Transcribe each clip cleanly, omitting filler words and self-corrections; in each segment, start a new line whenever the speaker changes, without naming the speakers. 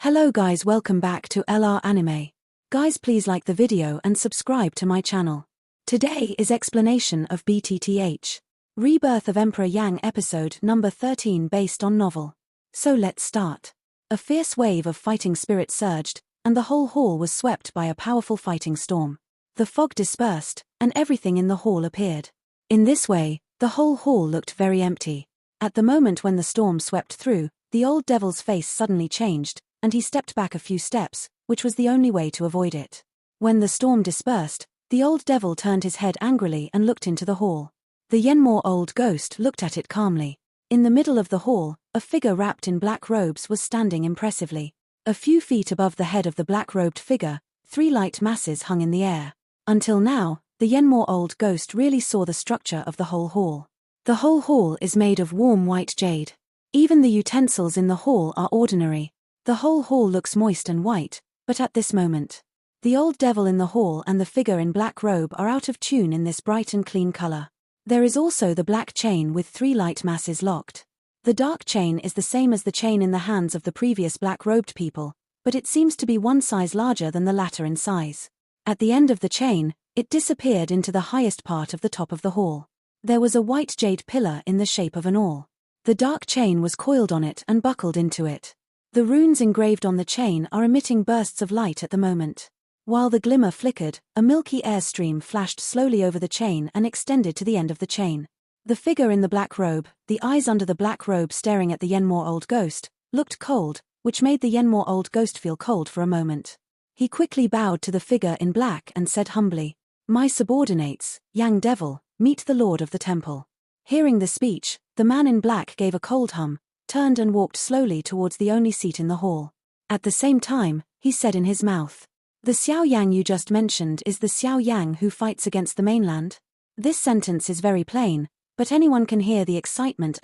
Hello guys, welcome back to LR Anime. Guys, please like the video and subscribe to my channel. Today is explanation of BTTH Rebirth of Emperor Yang episode number 13 based on novel. So let's start. A fierce wave of fighting spirit surged, and the whole hall was swept by a powerful fighting storm. The fog dispersed, and everything in the hall appeared. In this way, the whole hall looked very empty. At the moment when the storm swept through, the old devil's face suddenly changed, and he stepped back a few steps, which was the only way to avoid it. When the storm dispersed, the old devil turned his head angrily and looked into the hall. The Yenmore old ghost looked at it calmly. In the middle of the hall, a figure wrapped in black robes was standing impressively. A few feet above the head of the black-robed figure, 3 light masses hung in the air. Until now, the Yenmore old ghost really saw the structure of the whole hall. The whole hall is made of warm white jade. Even the utensils in the hall are ordinary. The whole hall looks moist and white, but at this moment, the old devil in the hall and the figure in black robe are out of tune in this bright and clean color. There is also the black chain with 3 light masses locked. The dark chain is the same as the chain in the hands of the previous black-robed people, but it seems to be 1 size larger than the latter in size. At the end of the chain, it disappeared into the highest part of the top of the hall. There was a white jade pillar in the shape of an awl. The dark chain was coiled on it and buckled into it. The runes engraved on the chain are emitting bursts of light at the moment. While the glimmer flickered, a milky air stream flashed slowly over the chain and extended to the end of the chain. The figure in the black robe, the eyes under the black robe staring at the Yenmore old ghost, looked cold, which made the Yenmore old ghost feel cold for a moment. He quickly bowed to the figure in black and said humbly, "My subordinates, Yang Devil, meet the Lord of the Temple." Hearing the speech, the man in black gave a cold hum, turned and walked slowly towards the only seat in the hall. At the same time, he said in his mouth, "The Xiao Yang you just mentioned is the Xiao Yang who fights against the mainland?" This sentence is very plain, but anyone can hear the excitement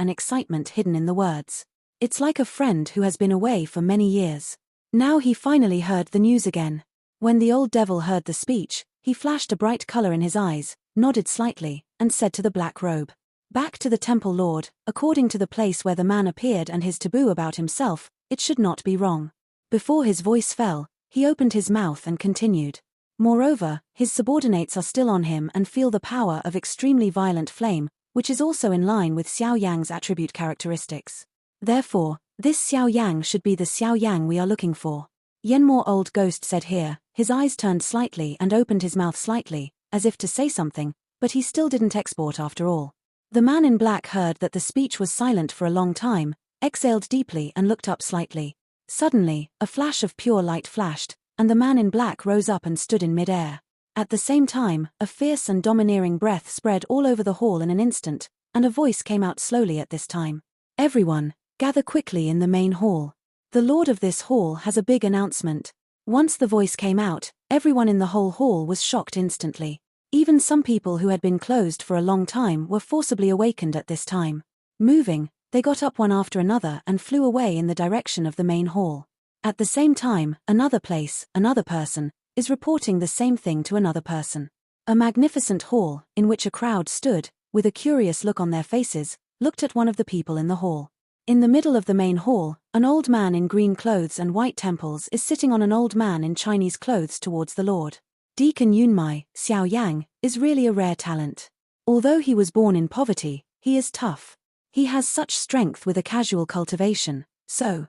hidden in the words. It's like a friend who has been away for many years. Now he finally heard the news again. When the old devil heard the speech, he flashed a bright color in his eyes, nodded slightly, and said to the black robe, "Back to the temple, Lord. According to the place where the man appeared and his taboo about himself, it should not be wrong." Before his voice fell, he opened his mouth and continued. Moreover, his subordinates are still on him and feel the power of extremely violent flame, which is also in line with Xiao Yang's attribute characteristics. Therefore, this Xiao Yang should be the Xiao Yang we are looking for. Yenmore old ghost said here, his eyes turned slightly and opened his mouth slightly, as if to say something, but he still didn't export after all. The man in black heard that the speech was silent for a long time, exhaled deeply and looked up slightly. Suddenly, a flash of pure light flashed, and the man in black rose up and stood in mid-air. At the same time, a fierce and domineering breath spread all over the hall in an instant, and a voice came out slowly at this time. "Everyone, gather quickly in the main hall. The lord of this hall has a big announcement." Once the voice came out, everyone in the whole hall was shocked instantly. Even some people who had been closed for a long time were forcibly awakened at this time. Moving, they got up one after another and flew away in the direction of the main hall. At the same time, another place, another person, is reporting the same thing to another person. A magnificent hall, in which a crowd stood, with a curious look on their faces, looked at one of the people in the hall. In the middle of the main hall, an old man in green clothes and white temples is sitting on an old man in Chinese clothes towards the Lord. Deacon Yunmai, Xiao Yang, is really a rare talent. Although he was born in poverty, he is tough. He has such strength with a casual cultivation, so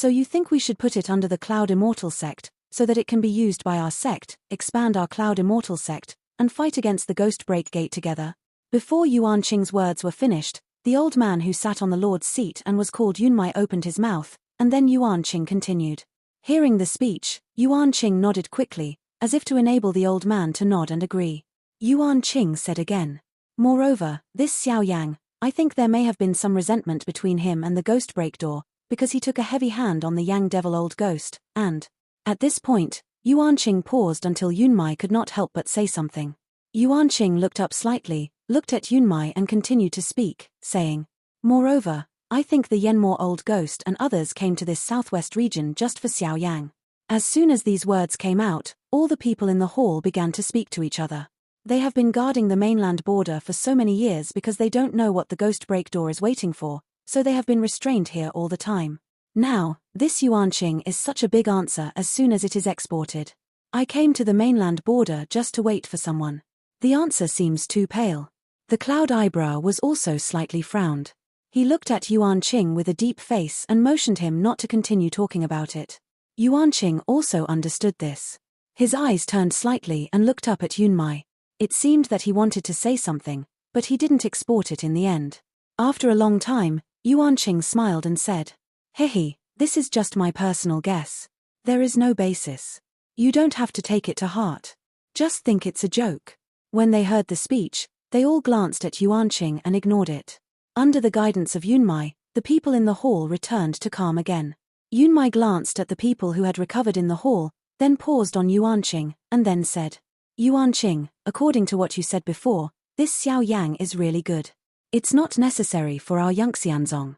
you think we should put it under the Cloud Immortal sect, so that it can be used by our sect, expand our Cloud Immortal sect, and fight against the Ghost Break Gate together? Before Yuan Qing's words were finished, the old man who sat on the Lord's seat and was called Yunmai opened his mouth, and then Yuan Qing continued. Hearing the speech, Yuan Qing nodded quickly, as if to enable the old man to nod and agree. Yuan Qing said again, "Moreover, this Xiao Yang, I think there may have been some resentment between him and the Ghost Break Door, because he took a heavy hand on the Yang Devil old ghost, and..." At this point, Yuan Qing paused until Yunmai could not help but say something. Yuan Qing looked up slightly, looked at Yunmai and continued to speak, saying, "Moreover, I think the Yenmore old ghost and others came to this southwest region just for Xiao Yang." As soon as these words came out, all the people in the hall began to speak to each other. They have been guarding the mainland border for so many years because they don't know what the Ghost Break Door is waiting for, so they have been restrained here all the time. Now, This Yuanqing is such a big answer as soon as it is exported. I came to the mainland border just to wait for someone. The answer seems too pale. The cloud eyebrow was also slightly frowned. He looked at Yuanqing with a deep face and motioned him not to continue talking about it. Yuanqing also understood this. His eyes turned slightly and looked up at Yunmai. It seemed that he wanted to say something, but he didn't export it in the end. After a long time, Yuanqing smiled and said, "Hehe, this is just my personal guess. There is no basis. You don't have to take it to heart. Just think it's a joke." When they heard the speech, they all glanced at Yuanqing and ignored it. Under the guidance of Yunmai, the people in the hall returned to calm again. Yunmai glanced at the people who had recovered in the hall, then paused on Yuanqing, and then said, "Yuanqing, according to what you said before, this Xiao Yang is really good. It's not necessary for our Yangxianzong.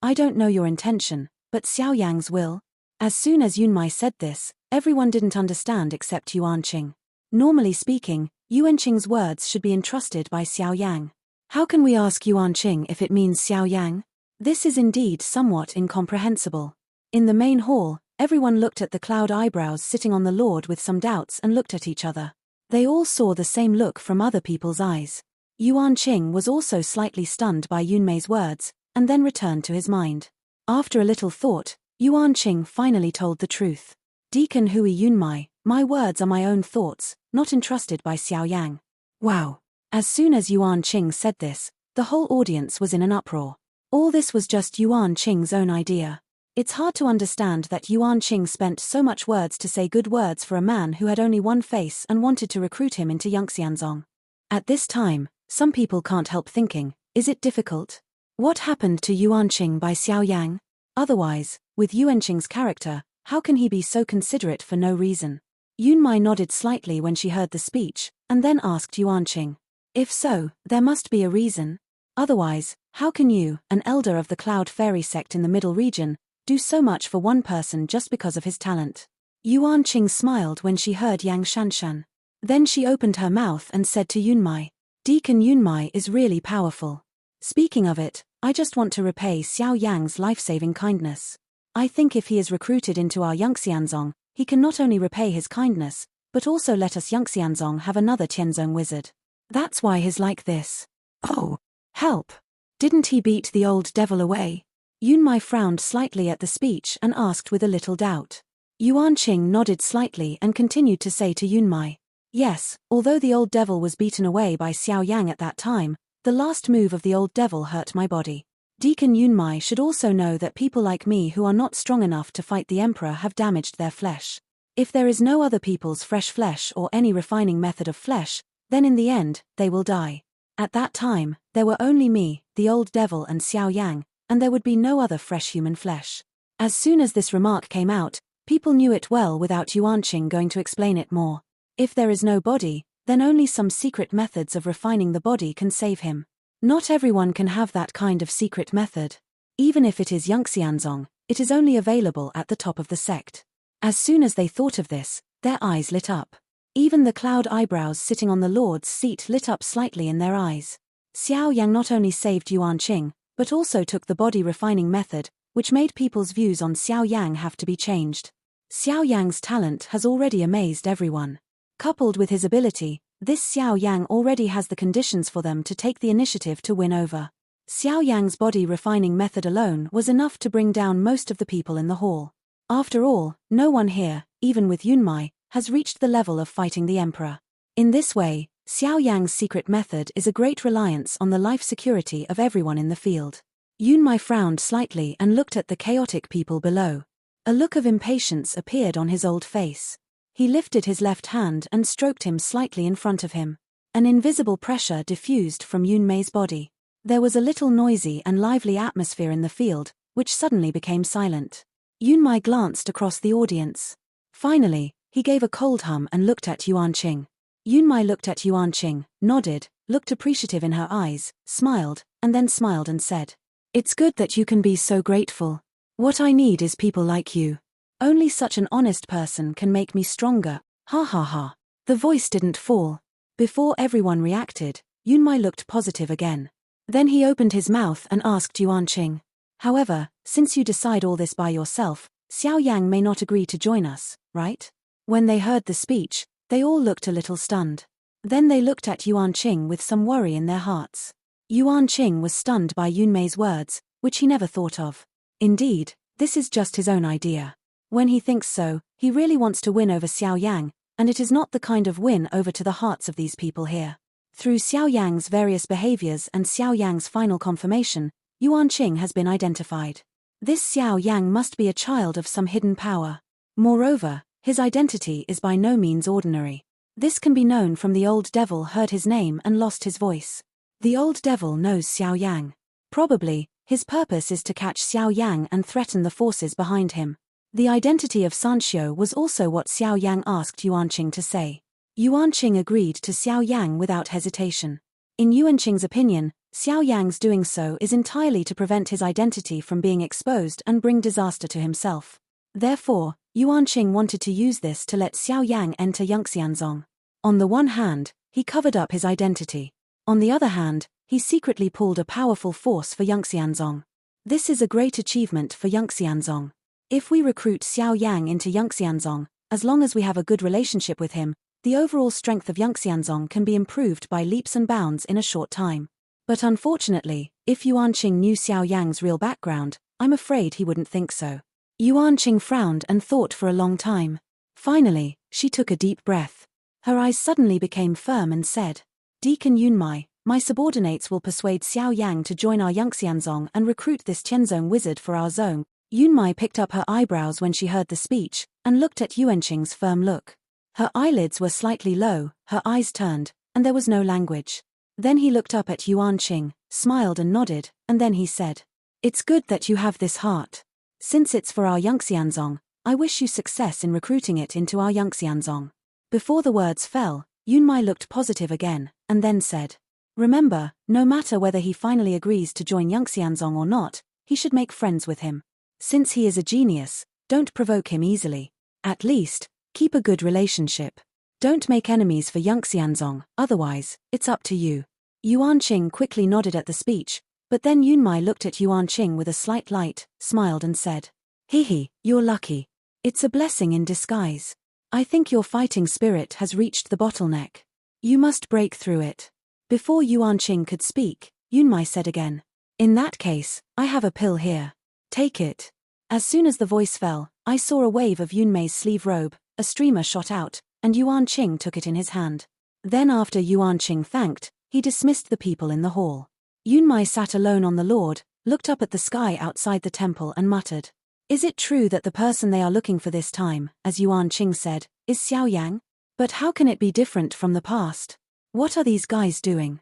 I don't know your intention, but Xiao Yang's will." As soon as Yunmai said this, everyone didn't understand except Yuanqing. Normally speaking, Yuanqing's words should be entrusted by Xiao Yang. How can we ask Yuanqing if it means Xiao Yang? This is indeed somewhat incomprehensible. In the main hall, everyone looked at the cloud eyebrows sitting on the Lord with some doubts and looked at each other. They all saw the same look from other people's eyes. Yuanqing was also slightly stunned by Yunmei's words, and then returned to his mind. After a little thought, Yuanqing finally told the truth. "Deacon Hui Yunmai, my words are my own thoughts, not entrusted by Xiao Yang." Wow! As soon as Yuanqing said this, the whole audience was in an uproar. All this was just Yuanqing's own idea. It's hard to understand that Yuanqing spent so much words to say good words for a man who had only one face and wanted to recruit him into Yangxianzong. At this time, some people can't help thinking, is it difficult? What happened to Yuanqing by Xiao Yang? Otherwise, with Yuanqing's character, how can he be so considerate for no reason? Yunmai nodded slightly when she heard the speech, and then asked Yuanqing. If so, there must be a reason. Otherwise, how can you, an elder of the Cloud Fairy sect in the Middle Region, do so much for one person just because of his talent? Yuanqing smiled when she heard Yang Shanshan. Then she opened her mouth and said to Yunmai, "Deacon Yunmai is really powerful. Speaking of it, I just want to repay Xiao Yang's life-saving kindness. I think if he is recruited into our Yangxianzong, he can not only repay his kindness, but also let us Yangxianzong have another Tianzong wizard. That's why he's like this." "Oh, help! Didn't he beat the old devil away?" Yunmai frowned slightly at the speech and asked with a little doubt. Yuanqing nodded slightly and continued to say to Yunmai, "Yes, although the old devil was beaten away by Xiao Yang at that time, the last move of the old devil hurt my body. Deacon Yunmai should also know that people like me who are not strong enough to fight the emperor have damaged their flesh. If there is no other people's fresh flesh or any refining method of flesh, then in the end, they will die. At that time, there were only me, the old devil and Xiao Yang, and there would be no other fresh human flesh." As soon as this remark came out, people knew it well without Yuanqing going to explain it more. If there is no body, then only some secret methods of refining the body can save him. Not everyone can have that kind of secret method. Even if it is Yangxianzong, it is only available at the top of the sect. As soon as they thought of this, their eyes lit up. Even the cloud eyebrows sitting on the Lord's seat lit up slightly in their eyes. Xiao Yang not only saved Yuanqing, but also took the body refining method, which made people's views on Xiao Yang have to be changed. Xiao Yang's talent has already amazed everyone. Coupled with his ability, this Xiao Yang already has the conditions for them to take the initiative to win over. Xiao Yang's body refining method alone was enough to bring down most of the people in the hall. After all, no one here, even with Yunmai, has reached the level of fighting the emperor. In this way, Xiao Yang's secret method is a great reliance on the life security of everyone in the field. Yunmai frowned slightly and looked at the chaotic people below. A look of impatience appeared on his old face. He lifted his left hand and stroked him slightly in front of him. An invisible pressure diffused from Yunmei's body. There was a little noisy and lively atmosphere in the field, which suddenly became silent. Yunmai glanced across the audience. Finally, he gave a cold hum and looked at Yuanqing. Yunmai looked at Yuanqing, nodded, looked appreciative in her eyes, smiled, and then smiled and said, "It's good that you can be so grateful. What I need is people like you. Only such an honest person can make me stronger, ha ha ha." The voice didn't fall. Before everyone reacted, Yunmai looked positive again. Then he opened his mouth and asked Yuanqing. However, Since you decide all this by yourself, Xiao Yang may not agree to join us, right? When they heard the speech, they all looked a little stunned. Then they looked at Yuan Qing with some worry in their hearts. Yuan Qing was stunned by Yunmei's words, which he never thought of. Indeed, this is just his own idea. When he thinks so, he really wants to win over Xiao Yang, and it is not the kind of win over to the hearts of these people here. Through Xiao Yang's various behaviors and Xiao Yang's final confirmation, Yuan Qing has been identified. This Xiao Yang must be a child of some hidden power. Moreover, his identity is by no means ordinary. This can be known from the old devil heard his name and lost his voice. The old devil knows Xiao Yang. Probably, his purpose is to catch Xiao Yang and threaten the forces behind him. The identity of Sanxiu was also what Xiao Yang asked Yuan Qing to say. Yuan Qing agreed to Xiao Yang without hesitation. In Yuan Qing's opinion, Xiao Yang's doing so is entirely to prevent his identity from being exposed and bring disaster to himself. Therefore, Yuan Qing wanted to use this to let Xiao Yang enter Yangxianzong. On the one hand, he covered up his identity. On the other hand, he secretly pulled a powerful force for Yangxianzong. This is a great achievement for Yangxianzong. If we recruit Xiao Yang into Yangxianzong, as long as we have a good relationship with him, the overall strength of Yangxianzong can be improved by leaps and bounds in a short time. But unfortunately, if Yuan Qing knew Xiao Yang's real background, I'm afraid he wouldn't think so. Yuan Qing frowned and thought for a long time. Finally, she took a deep breath. Her eyes suddenly became firm and said, "Deacon Yunmai, my subordinates will persuade Xiao Yang to join our Yangxianzong and recruit this Qianzong wizard for our zone." Yunmai picked up her eyebrows when she heard the speech, and looked at Yuan Qing's firm look. Her eyelids were slightly low, her eyes turned, and there was no language. Then he looked up at Yuan Qing, smiled and nodded, and then he said, "It's good that you have this heart. Since it's for our Yangxianzong, I wish you success in recruiting it into our Yangxianzong." Before the words fell, Yunmai looked positive again, and then said, "Remember, no matter whether he finally agrees to join Yangxianzong or not, he should make friends with him. Since he is a genius, don't provoke him easily. At least, keep a good relationship. Don't make enemies for Yangxianzong, otherwise, it's up to you." Yuan Qing quickly nodded at the speech, but then Yunmai looked at Yuan Qing with a slight light, smiled and said, "Hehe, you're lucky. It's a blessing in disguise. I think your fighting spirit has reached the bottleneck. You must break through it." Before Yuan Qing could speak, Yunmai said again, "In that case, I have a pill here. Take it." As soon as the voice fell, I saw a wave of Yunmei's sleeve robe, a streamer shot out, and Yuan Qing took it in his hand. Then after Yuan Qing thanked, he dismissed the people in the hall. Yunmai sat alone on the lord, looked up at the sky outside the temple and muttered, "Is it true that the person they are looking for this time, as Yuan Qing said, is Xiao Yang? But how can it be different from the past? What are these guys doing?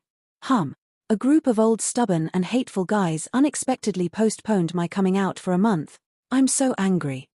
A group of old stubborn and hateful guys unexpectedly postponed my coming out for a month. I'm so angry.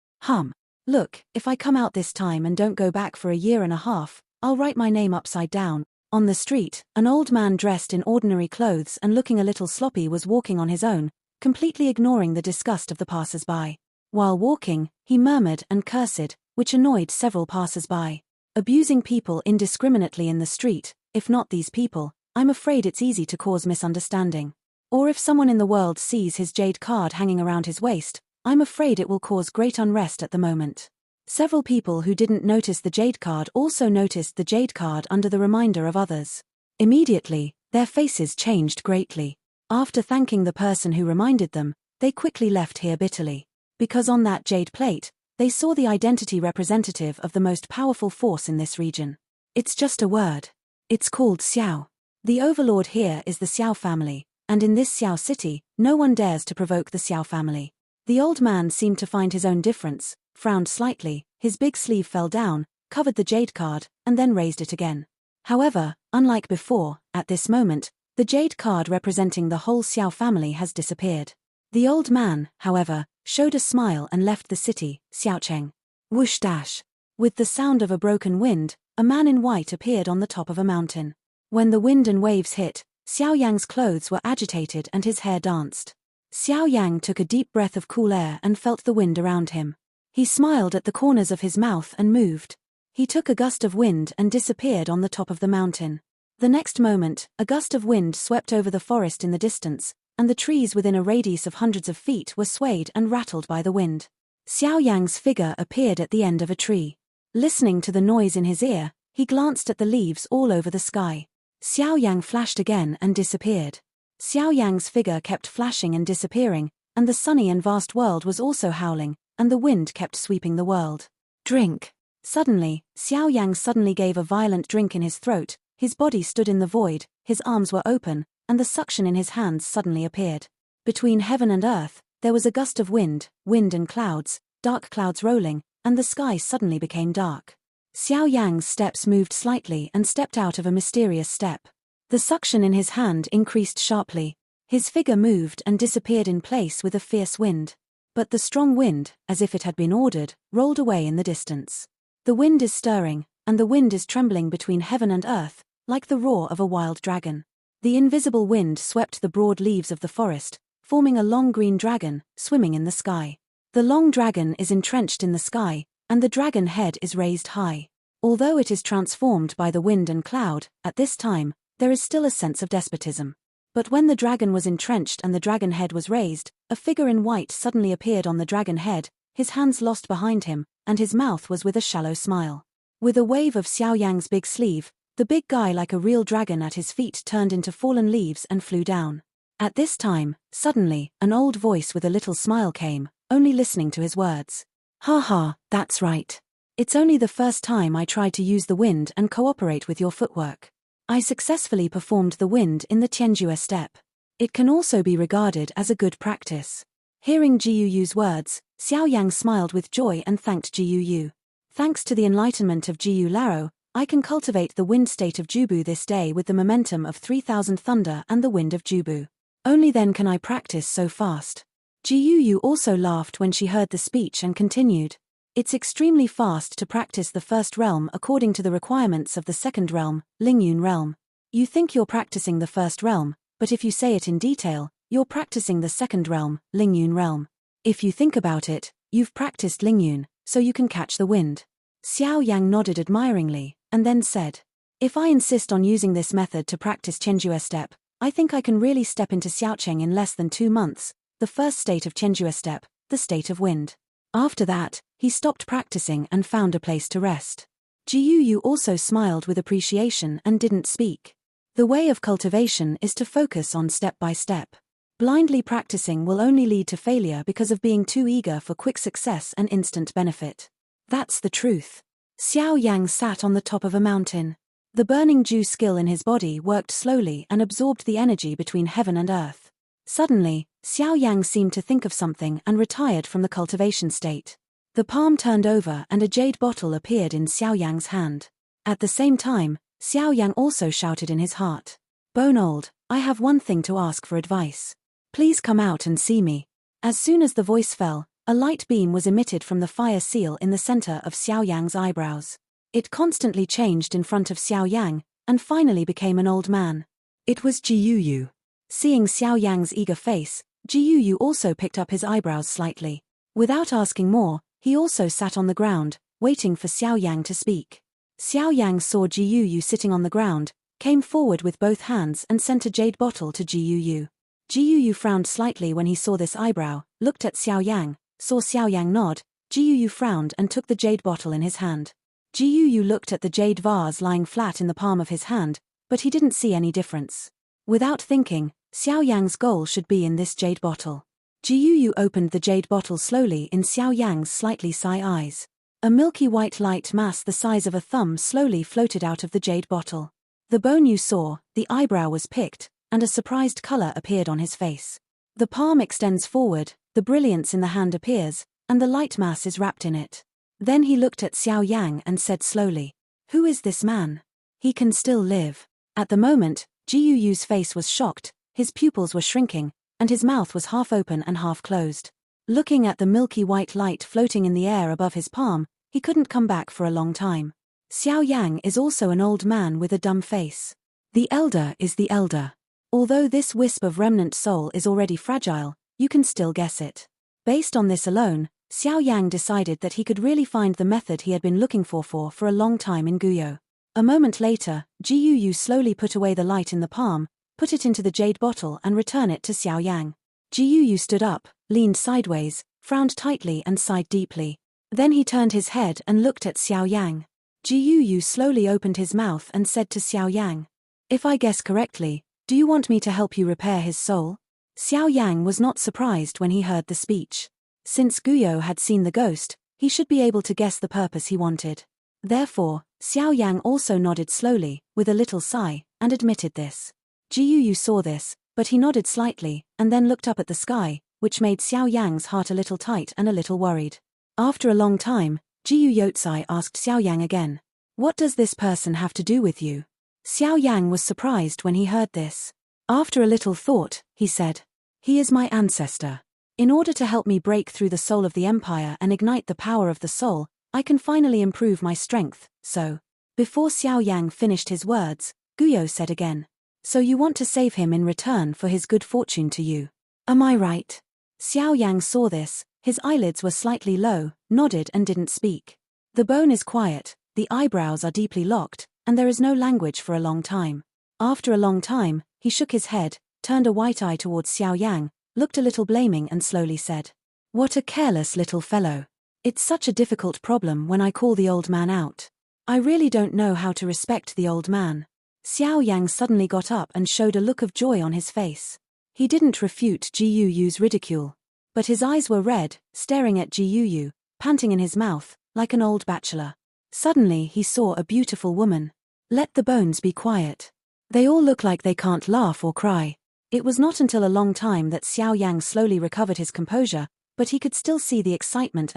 Look, if I come out this time and don't go back for a year and a half, I'll write my name upside down." On the street, an old man dressed in ordinary clothes and looking a little sloppy was walking on his own, completely ignoring the disgust of the passers-by. While walking, he murmured and cursed, which annoyed several passers-by. Abusing people indiscriminately in the street, if not these people, I'm afraid it's easy to cause misunderstanding. Or if someone in the world sees his jade card hanging around his waist, I'm afraid it will cause great unrest at the moment. Several people who didn't notice the jade card also noticed the jade card under the reminder of others. Immediately, their faces changed greatly. After thanking the person who reminded them, they quickly left here bitterly. Because on that jade plate, they saw the identity representative of the most powerful force in this region. It's just a word. It's called Xiao. The overlord here is the Xiao family, and in this Xiao city, no one dares to provoke the Xiao family. The old man seemed to find his own difference, frowned slightly, his big sleeve fell down, covered the jade card, and then raised it again. However, unlike before, at this moment, the jade card representing the whole Xiao family has disappeared. The old man, however, showed a smile and left the city, Xiaocheng. Whoosh dash. With the sound of a broken wind, a man in white appeared on the top of a mountain. When the wind and waves hit, Xiao Yang's clothes were agitated and his hair danced. Xiao Yang took a deep breath of cool air and felt the wind around him. He smiled at the corners of his mouth and moved. He took a gust of wind and disappeared on the top of the mountain. The next moment, a gust of wind swept over the forest in the distance, and the trees within a radius of hundreds of feet were swayed and rattled by the wind. Xiao Yang's figure appeared at the end of a tree. Listening to the noise in his ear, he glanced at the leaves all over the sky. Xiao Yang flashed again and disappeared. Xiao Yang's figure kept flashing and disappearing, and the sunny and vast world was also howling, and the wind kept sweeping the world. Drink! Suddenly, Xiao Yang suddenly gave a violent drink in his throat, his body stood in the void, his arms were open, and the suction in his hands suddenly appeared. Between heaven and earth, there was a gust of wind and clouds, dark clouds rolling, and the sky suddenly became dark. Xiao Yang's steps moved slightly and stepped out of a mysterious step. The suction in his hand increased sharply. His figure moved and disappeared in place with a fierce wind. But the strong wind, as if it had been ordered, rolled away in the distance. The wind is stirring, and the wind is trembling between heaven and earth, like the roar of a wild dragon. The invisible wind swept the broad leaves of the forest, forming a long green dragon, swimming in the sky. The long dragon is entrenched in the sky, and the dragon head is raised high. Although it is transformed by the wind and cloud, at this time, there is still a sense of despotism. But when the dragon was entrenched and the dragon head was raised, a figure in white suddenly appeared on the dragon head, his hands lost behind him, and his mouth was with a shallow smile. With a wave of Xiao Yang's big sleeve, the big guy like a real dragon at his feet turned into fallen leaves and flew down. At this time, suddenly, an old voice with a little smile came, only listening to his words. "Ha ha, that's right. It's only the first time I tried to use the wind and cooperate with your footwork. I successfully performed the wind in the Tianjue step. It can also be regarded as a good practice." Hearing Jiuyu's words, Xiao Yang smiled with joy and thanked Jiuyu. "Thanks to the enlightenment of Jiu Laro, I can cultivate the wind state of Jubu this day with the momentum of 3,000 thunder and the wind of Jubu. Only then can I practice so fast." Jiuyu also laughed when she heard the speech and continued. "It's extremely fast to practice the first realm according to the requirements of the second realm, Lingyun realm. You think you're practicing the first realm, but if you say it in detail, you're practicing the second realm, Lingyun realm. If you think about it, you've practiced Lingyun, so you can catch the wind." Xiao Yang nodded admiringly, and then said, "If I insist on using this method to practice Tianjue step, I think I can really step into Xiaocheng in less than 2 months, the first state of Tianjue step, the state of wind." After that, he stopped practicing and found a place to rest. Jiuyu also smiled with appreciation and didn't speak. The way of cultivation is to focus on step by step. Blindly practicing will only lead to failure because of being too eager for quick success and instant benefit. That's the truth. Xiao Yang sat on the top of a mountain. The burning dew skill in his body worked slowly and absorbed the energy between heaven and earth. Suddenly, Xiao Yang seemed to think of something and retired from the cultivation state. The palm turned over and a jade bottle appeared in Xiao Yang's hand. At the same time, Xiao Yang also shouted in his heart, "Bone old, I have one thing to ask for advice. Please come out and see me." As soon as the voice fell, a light beam was emitted from the fire seal in the center of Xiao Yang's eyebrows. It constantly changed in front of Xiao Yang, and finally became an old man. It was Jiuyu. Seeing Xiao Yang's eager face, Jiuyu also picked up his eyebrows slightly. Without asking more, he also sat on the ground, waiting for Xiao Yang to speak. Xiao Yang saw Jiuyu sitting on the ground, came forward with both hands and sent a jade bottle to Jiuyu. Jiuyu frowned slightly when he saw this eyebrow, looked at Xiao Yang, saw Xiao Yang nod, Jiuyu frowned and took the jade bottle in his hand. Jiuyu looked at the jade vase lying flat in the palm of his hand, but he didn't see any difference. Without thinking, Xiao Yang's goal should be in this jade bottle. Jiuyu opened the jade bottle slowly in Xiao Yang's slightly sigh eyes. A milky white light mass the size of a thumb slowly floated out of the jade bottle. The bone you saw, the eyebrow was picked, and a surprised color appeared on his face. The palm extends forward, the brilliance in the hand appears, and the light mass is wrapped in it. Then he looked at Xiao Yang and said slowly, "Who is this man? He can still live." At the moment, Jiuyu's face was shocked, his pupils were shrinking, and his mouth was half open and half closed. Looking at the milky white light floating in the air above his palm, he couldn't come back for a long time. Xiao Yang is also an old man with a dumb face. The elder is the elder. Although this wisp of remnant soul is already fragile, you can still guess it. Based on this alone, Xiao Yang decided that he could really find the method he had been looking for a long time in Guyo. A moment later, Jiuyu slowly put away the light in the palm, put it into the jade bottle and return it to Xiao Yang. Ji Yu stood up, leaned sideways, frowned tightly and sighed deeply. Then he turned his head and looked at Xiao Yang. Ji Yu slowly opened his mouth and said to Xiao Yang, "If I guess correctly, do you want me to help you repair his soul?" Xiao Yang was not surprised when he heard the speech. Since Guyo had seen the ghost, he should be able to guess the purpose he wanted. Therefore, Xiao Yang also nodded slowly, with a little sigh, and admitted this. Ji Yu saw this, but he nodded slightly, and then looked up at the sky, which made Xiao Yang's heart a little tight and a little worried. After a long time, Ji Yu asked Xiao Yang again, "What does this person have to do with you?" Xiao Yang was surprised when he heard this. After a little thought, he said, "He is my ancestor. In order to help me break through the soul of the empire and ignite the power of the soul, I can finally improve my strength, so..." Before Xiao Yang finished his words, Guyo said again, "So you want to save him in return for his good fortune to you. Am I right?" Xiao Yang saw this, his eyelids were slightly low, nodded and didn't speak. The bone is quiet, the eyebrows are deeply locked, and there is no language for a long time. After a long time, he shook his head, turned a white eye towards Xiao Yang, looked a little blaming and slowly said, "What a careless little fellow. It's such a difficult problem when I call the old man out. I really don't know how to respect the old man." Xiao Yang suddenly got up and showed a look of joy on his face. He didn't refute Ji Yu's ridicule. But his eyes were red, staring at Ji Yu, panting in his mouth, like an old bachelor. Suddenly he saw a beautiful woman. Let the bones be quiet. They all look like they can't laugh or cry. It was not until a long time that Xiao Yang slowly recovered his composure, but he could still see the excitement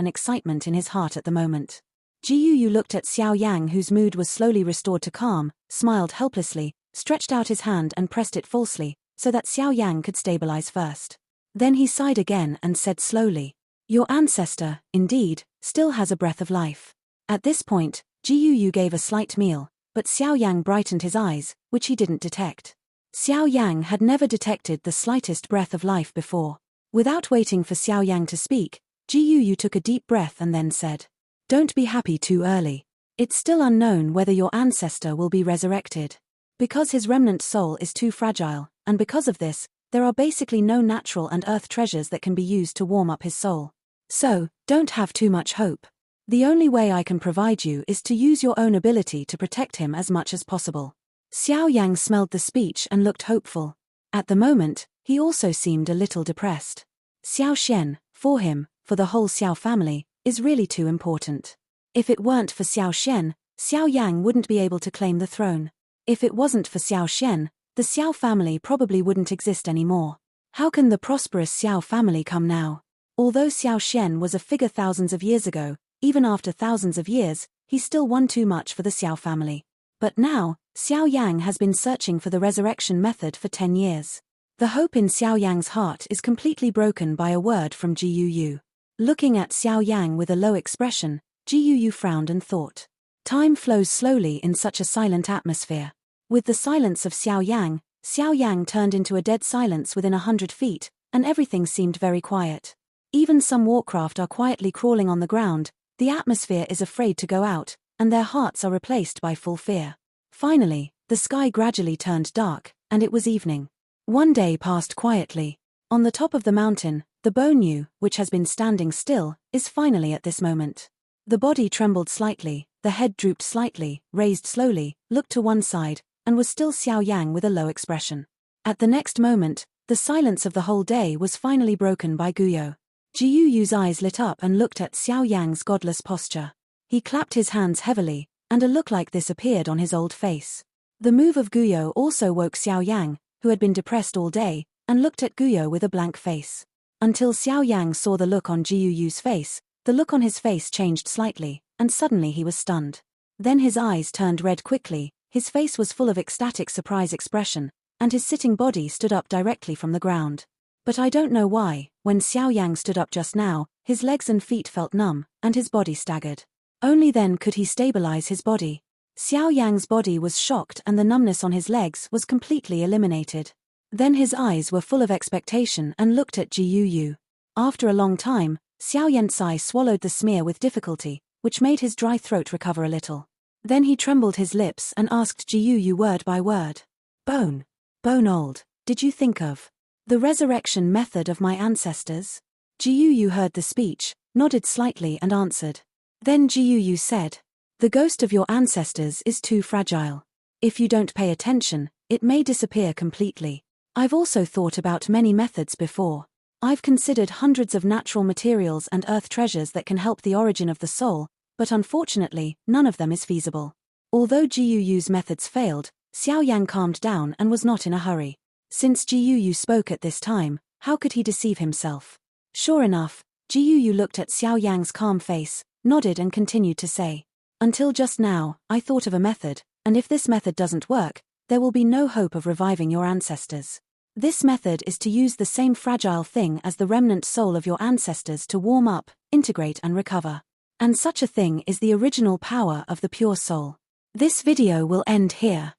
in his heart at the moment. Ji Yu looked at Xiao Yang, whose mood was slowly restored to calm, smiled helplessly, stretched out his hand and pressed it falsely, so that Xiao Yang could stabilize first. Then he sighed again and said slowly, "Your ancestor, indeed, still has a breath of life." At this point, Ji Yu gave a slight meal, but Xiao Yang brightened his eyes, which he didn't detect. Xiao Yang had never detected the slightest breath of life before. Without waiting for Xiao Yang to speak, Ji Yu took a deep breath and then said, "Don't be happy too early. It's still unknown whether your ancestor will be resurrected. Because his remnant soul is too fragile, and because of this, there are basically no natural and earth treasures that can be used to warm up his soul. So, don't have too much hope. The only way I can provide you is to use your own ability to protect him as much as possible." Xiao Yang smelled the speech and looked hopeful. At the moment, he also seemed a little depressed. Xiao Xian, for him, for the whole Xiao family, is really too important. If it weren't for Xiao Xian, Xiao Yang wouldn't be able to claim the throne. If it wasn't for Xiao Xian, the Xiao family probably wouldn't exist anymore. How can the prosperous Xiao family come now? Although Xiao Xian was a figure thousands of years ago, even after thousands of years, he still won too much for the Xiao family. But now, Xiao Yang has been searching for the resurrection method for 10 years. The hope in Xiao Yang's heart is completely broken by a word from Ji Yu. Looking at Xiao Yang with a low expression, Ji Yu frowned and thought. Time flows slowly in such a silent atmosphere. With the silence of Xiao Yang turned into a dead silence within 100 feet, and everything seemed very quiet. Even some warcraft are quietly crawling on the ground, the atmosphere is afraid to go out, and their hearts are replaced by full fear. Finally, the sky gradually turned dark, and it was evening. One day passed quietly. On the top of the mountain, the Bonu, which has been standing still, is finally at this moment. The body trembled slightly, the head drooped slightly, raised slowly, looked to one side, and was still Xiao Yang with a low expression. At the next moment, the silence of the whole day was finally broken by Guyo. Ji Yu's eyes lit up and looked at Xiao Yang's godless posture. He clapped his hands heavily, and a look like this appeared on his old face. The move of Guyo also woke Xiao Yang, who had been depressed all day, and looked at Guyo with a blank face. Until Xiao Yang saw the look on Ji Yu's face, the look on his face changed slightly, and suddenly he was stunned. Then his eyes turned red quickly, his face was full of ecstatic surprise expression, and his sitting body stood up directly from the ground. But I don't know why, when Xiao Yang stood up just now, his legs and feet felt numb, and his body staggered. Only then could he stabilize his body. Xiao Yang's body was shocked and the numbness on his legs was completely eliminated. Then his eyes were full of expectation and looked at Ji Yu. After a long time, Xiao Yansai swallowed the smear with difficulty, which made his dry throat recover a little. Then he trembled his lips and asked Ji Yu word by word. "Bone. Bone old, did you think of the resurrection method of my ancestors? Jiu heard the speech, nodded slightly and answered. Then Jiu said, the ghost of your ancestors is too fragile. If you don't pay attention, it may disappear completely. I've also thought about many methods before. I've considered hundreds of natural materials and earth treasures that can help the origin of the soul, but unfortunately, none of them is feasible. Although Jiu's methods failed, Xiao Yan calmed down and was not in a hurry. Since Jiu spoke at this time, how could he deceive himself? Sure enough, Jiu looked at Xiao Yang's calm face, nodded and continued to say, until just now, I thought of a method, and if this method doesn't work, there will be no hope of reviving your ancestors. This method is to use the same fragile thing as the remnant soul of your ancestors to warm up, integrate and recover. And such a thing is the original power of the pure soul. This video will end here.